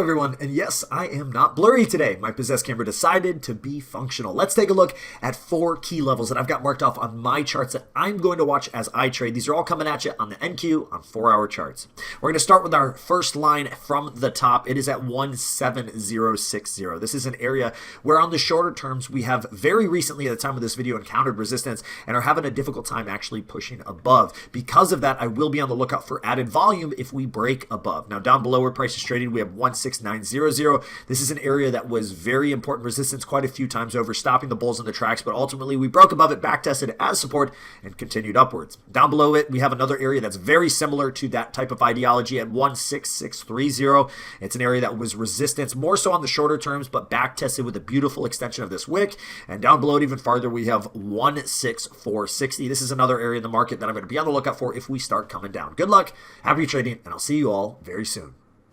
everyone, and yes, I am not blurry today. My Possess camera decided to be functional. Let's take a look at 4 key levels that I've got marked off on my charts that I'm going to watch as I trade. These are all coming at you on the NQ on 4-hour charts. We're going to start with our first line from the top. It is at 17060. This is an area where on the shorter terms we have very recently at the time of this video encountered resistance and are having a difficult time actually pushing above. Because of that, I will be on the lookout for added volume if we break above. Now down below where price is trading, we have 16900. This is an area that was very important resistance quite a few times over, stopping the bulls in the tracks, but ultimately we broke above it, back tested as support, and continued upwards. Down below it, we have another area that's very similar to that type of ideology at 16630. It's an area that was resistance more so on the shorter terms, but back tested with a beautiful extension of this wick. And down below it even farther, we have 16460. This is another area in the market that I'm going to be on the lookout for if we start coming down. Good luck, happy trading, and I'll see you all very soon.